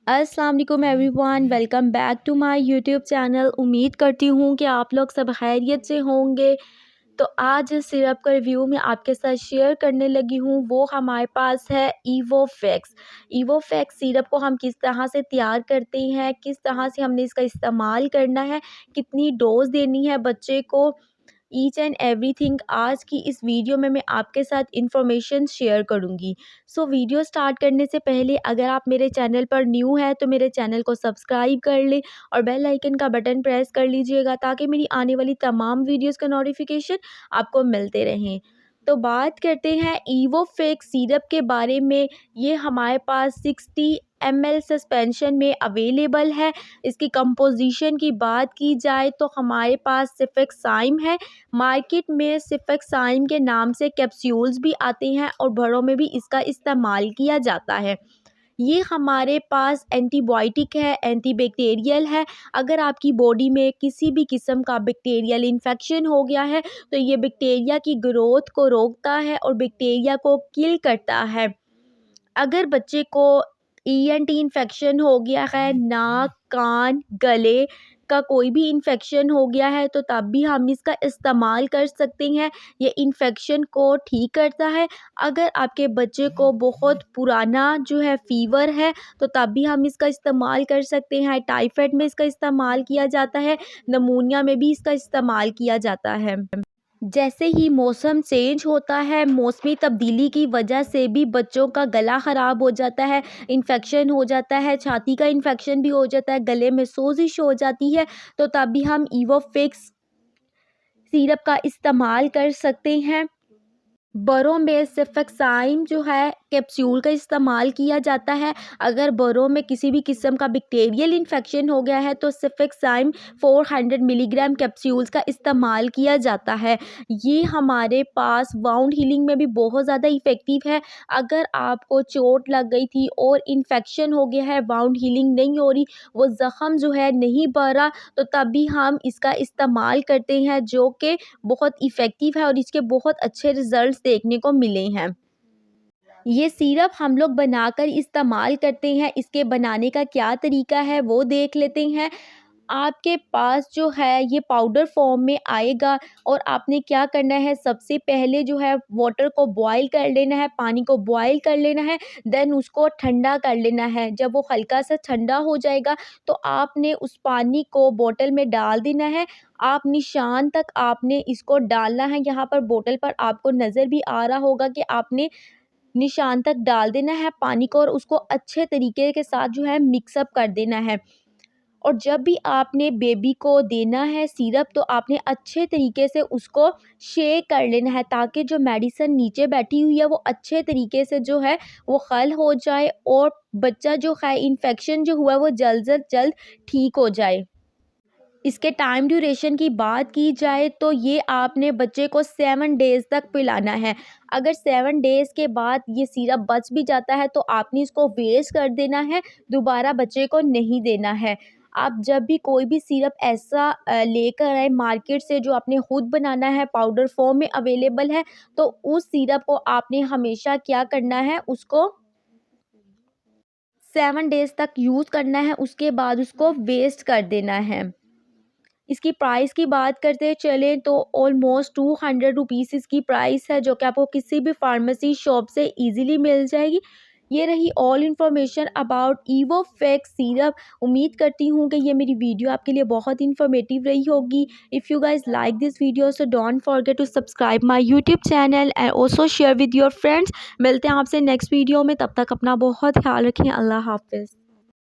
अस्सलाम वालेकुम everyone, welcome back to my YouTube channel. उम्मीद करती हूँ कि आप लोग सब खैरियत से होंगे। तो आज इस सिरप का रिव्यू मैं आपके साथ शेयर करने लगी हूँ। वो हमारे पास है इवोफेक्स। इवोफेक्स सिरप को हम किस तरह से तैयार करते हैं, किस तरह से हमने इसका इस्तेमाल करना है, कितनी डोज देनी है बच्चे को, ईच एंड एवरीथिंग आज की इस वीडियो में मैं आपके साथ इन्फॉर्मेशन शेयर करूंगी। सो वीडियो स्टार्ट करने से पहले अगर आप मेरे चैनल पर न्यू है तो मेरे चैनल को सब्सक्राइब कर लें और बेल आइकन का बटन प्रेस कर लीजिएगा ताकि मेरी आने वाली तमाम वीडियोस का नोटिफिकेशन आपको मिलते रहें। तो बात करते हैं इवोफेक्स सिरप के बारे में। ये हमारे पास 60 ml सस्पेंशन में अवेलेबल है। इसकी कंपोजिशन की बात की जाए तो हमारे पास सिफेक्साइम है। मार्केट में सिफेक्साइम के नाम से कैप्सूल्स भी आते हैं और बड़ों में भी इसका इस्तेमाल किया जाता है। ये हमारे पास एंटीबायोटिक है, एंटीबैक्टीरियल है। अगर आपकी बॉडी में किसी भी किस्म का बैक्टीरियल इन्फेक्शन हो गया है तो ये बैक्टीरिया की ग्रोथ को रोकता है और बैक्टीरिया को किल करता है। अगर बच्चे को ईएनटी इन्फेक्शन हो गया है, नाक, कान, गले का कोई भी इन्फेक्शन हो गया है तो तब भी हम इसका इस्तेमाल कर सकते हैं। ये इन्फेक्शन को ठीक करता है। अगर आपके बच्चे को बहुत पुराना जो है फ़ीवर है तो तब भी हम इसका इस्तेमाल कर सकते हैं। टाइफाइड में इसका इस्तेमाल किया जाता है, निमोनिया में भी इसका इस्तेमाल किया जाता है। जैसे ही मौसम चेंज होता है, मौसमी तब्दीली की वजह से भी बच्चों का गला ख़राब हो जाता है, इन्फेक्शन हो जाता है, छाती का इन्फेक्शन भी हो जाता है, गले में सोजिश हो जाती है, तो तब भी हम इवोफेक्स सिरप का इस्तेमाल कर सकते हैं। बड़ों में सिफेक्साइम जो है कैप्सूल का इस्तेमाल किया जाता है। अगर बड़ों में किसी भी किस्म का बैक्टीरियल इन्फेक्शन हो गया है तो सिफेक्साइम 400 मिलीग्राम कैप्सूल्स का इस्तेमाल किया जाता है। ये हमारे पास वाउंड हीलिंग में भी बहुत ज़्यादा इफ़ेक्टिव है। अगर आपको चोट लग गई थी और इन्फेक्शन हो गया है, वाउंड हीलिंग नहीं हो रही, वो ज़ख़म जो है नहीं भर रहा, तो तब भी हम इसका इस्तेमाल करते हैं जो कि बहुत इफ़ेक्टिव है और इसके बहुत अच्छे रिज़ल्ट्स देखने को मिले हैं। ये सिरप हम लोग बनाकर इस्तेमाल करते हैं। इसके बनाने का क्या तरीका है वो देख लेते हैं। आपके पास जो है ये पाउडर फॉर्म में आएगा और आपने क्या करना है, सबसे पहले जो है वाटर को बॉईल कर लेना है, पानी को बॉईल कर लेना है, देन उसको ठंडा कर लेना है। जब वो हल्का सा ठंडा हो जाएगा तो आपने उस पानी को बोतल में डाल देना है। आप निशान तक आपने इसको डालना है। यहाँ पर बोतल पर आपको नज़र भी आ रहा होगा कि आपने निशान तक डाल देना है पानी को और उसको अच्छे तरीके के साथ जो है मिक्सअप कर देना है। और जब भी आपने बेबी को देना है सिरप तो आपने अच्छे तरीके से उसको शेक कर लेना है ताकि जो मेडिसिन नीचे बैठी हुई है वो अच्छे तरीके से जो है वो हल हो जाए और बच्चा जो है इन्फेक्शन जो हुआ है वो जल्द से जल्द ठीक हो जाए। इसके टाइम ड्यूरेशन की बात की जाए तो ये आपने बच्चे को 7 डेज़ तक पिलाना है। अगर 7 डेज़ के बाद ये सिरप बच भी जाता है तो आपने इसको वेस्ट कर देना है, दोबारा बच्चे को नहीं देना है। आप जब भी कोई भी सिरप ऐसा लेकर आए मार्केट से जो आपने खुद बनाना है, पाउडर फॉर्म में अवेलेबल है, तो उस सिरप को आपने हमेशा क्या करना है, उसको 7 डेज़ तक यूज़ करना है, उसके बाद उसको वेस्ट कर देना है। इसकी प्राइस की बात करते चलें तो ऑलमोस्ट 200 रुपीज़ इसकी प्राइस है, जो कि आपको किसी भी फार्मेसी शॉप से इजीली मिल जाएगी। ये रही ऑल इन्फॉर्मेशन अबाउट इवोफेक्स सिरप। उम्मीद करती हूँ कि ये मेरी वीडियो आपके लिए बहुत इन्फॉर्मेटिव रही होगी। If you guys like this video so don't forget to subscribe my YouTube channel and also share with your friends. मिलते हैं आपसे नेक्स्ट वीडियो में, तब तक अपना बहुत ख्याल रखें। अल्लाह हाफिज़।